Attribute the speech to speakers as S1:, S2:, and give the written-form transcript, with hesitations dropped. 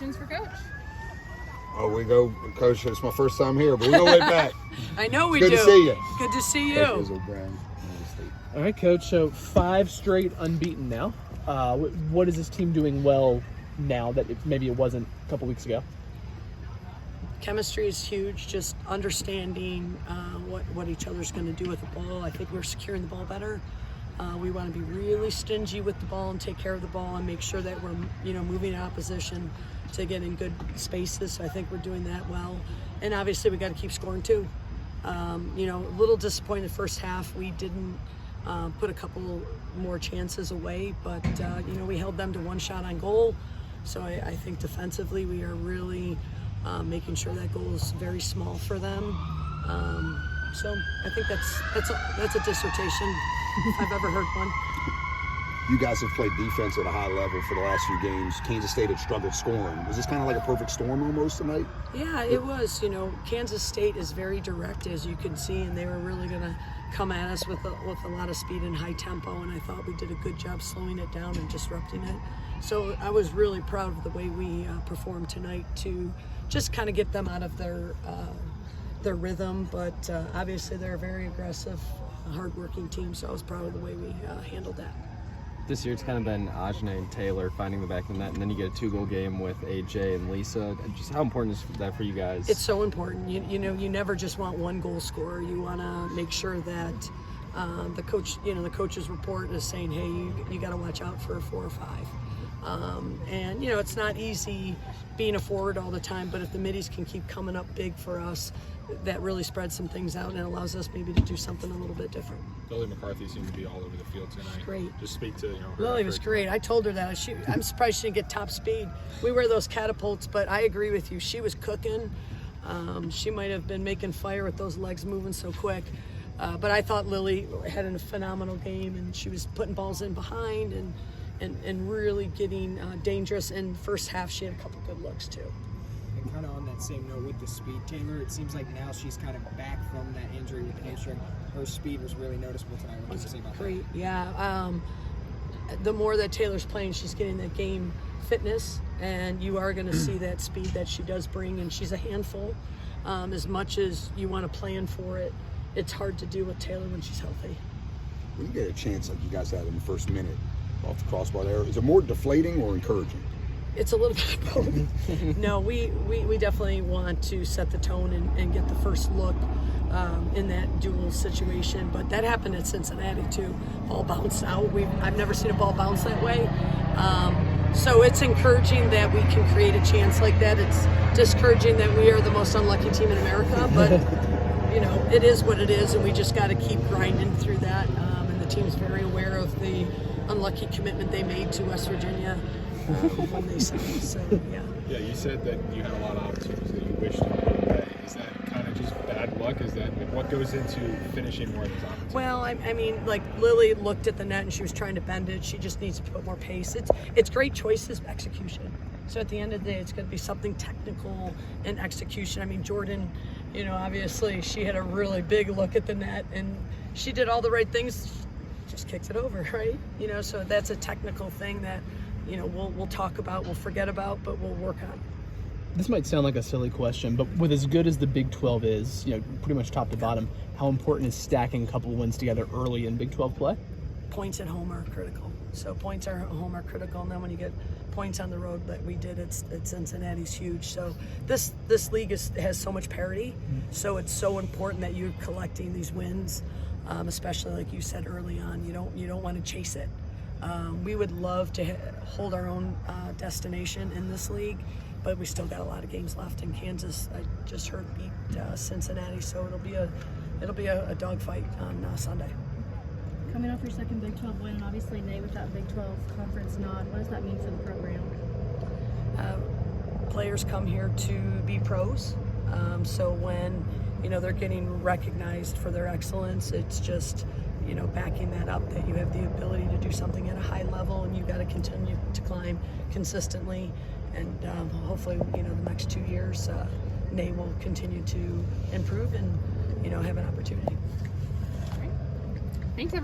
S1: questions for Coach.
S2: Oh, we go, Coach. It's my first time here, but we go way back.
S3: I know we
S2: Good
S3: do.
S2: to see you.
S3: Good to see you.
S2: Izzo-Brown.
S4: All right, Coach. So 5 straight unbeaten now. What is this team doing well now that maybe it wasn't a couple weeks ago?
S3: Chemistry is huge. Just understanding what each other's going to do with the ball. I think we're securing the ball better. We want to be really stingy with the ball and take care of the ball and make sure that we're moving in opposition to get in good spaces. So I think we're doing that well. And obviously we got to keep scoring too. A little disappointed first half. We didn't put a couple more chances away, but we held them to 1 shot on goal. So I think defensively we are really making sure that goal is very small for them. So I think that's a dissertation if I've ever heard one.
S2: You guys have played defense at a high level for the last few games. Kansas State had struggled scoring. Was this kind of like a perfect storm almost tonight?
S3: Yeah, it was. Kansas State is very direct, as you can see, and they were really going to come at us with a lot of speed and high tempo, and I thought we did a good job slowing it down and disrupting it. So I was really proud of the way we performed tonight to just kind of get them out of their rhythm, but obviously they're a very aggressive, hard-working team, so I was proud of the way we handled that.
S5: This year it's kind of been Ajane and Taylor finding the back of the net, and then you get a 2-goal game with AJ and Lisa. Just how important is that for you guys?
S3: It's so important. You never just want 1 goal scorer. You want to make sure that the coach's report is saying, hey, you got to watch out for 4 or 5. And it's not easy being a forward all the time, but if the middies can keep coming up big for us, that really spreads some things out and allows us maybe to do something a little bit different.
S6: Lily McCarthy seemed to be all over the field tonight.
S3: Great.
S6: Just speak to her.
S3: Lily was great. I told her that. I'm surprised she didn't get top speed. We wear those catapults, but I agree with you. She was cooking. She might have been making fire with those legs moving so quick. But I thought Lily had a phenomenal game, and she was putting balls in behind and really getting dangerous. And first half, she had a couple good looks too.
S7: And kind of on that same note with the speed, Taylor, it seems like now she's kind of back from that injury with the hamstring. Her speed was really noticeable tonight. What did you say about
S3: Great, yeah. The more that Taylor's playing, she's getting that game fitness, and you are going to see that speed that she does bring, and she's a handful. As much as you want to plan for it, it's hard to do with Taylor when she's healthy.
S2: When you get a chance like you guys had in the first minute off the crossbar there, is it more deflating or encouraging?
S3: It's a little bit of both. No, we definitely want to set the tone and get the first look in that dual situation. But that happened at Cincinnati too. Ball bounced out. I've never seen a ball bounce that way. So it's encouraging that we can create a chance like that. It's discouraging that we are the most unlucky team in America. But it is what it is, and we just got to keep grinding through that. And the team's very aware of the unlucky commitment they made to West Virginia. When they signed. So
S6: Yeah, you said that you had a lot of opportunities that you wished to put. Is that kind of just bad luck? Is that what goes into finishing more of those opportunities?
S3: Well, I mean, like Lily looked at the net and she was trying to bend it. She just needs to put more pace. It's great choices, execution. So at the end of the day, it's going to be something technical and execution. I mean, Jordan, obviously she had a really big look at the net and she did all the right things. Just kicked it over, right? So that's a technical thing that we'll talk about, we'll forget about, but we'll work on.
S4: This might sound like a silly question, but with as good as the Big 12 is, pretty much top to bottom, how important is stacking a couple wins together early in Big 12 play?
S3: Points at home are critical. So points at home are critical, and then when you get points on the road that we did at Cincinnati's huge. So this league has so much parity, so it's so important that you're collecting these wins, especially like you said early on. You don't want to chase it. We would love to hold our own destination in this league, but we still got a lot of games left. In Kansas, I just heard beat Cincinnati, so it'll be a dogfight on Sunday.
S8: Coming off your second Big 12 win, and obviously Nate with that Big 12 conference nod, what does that mean for the program?
S3: Players come here to be pros, so when they're getting recognized for their excellence, it's just backing that up, that you have the ability to do something at a high level, and you've got to continue to climb consistently. And hopefully, the next 2 years, Nate will continue to improve and, have an opportunity.
S1: All right. Thanks, everyone.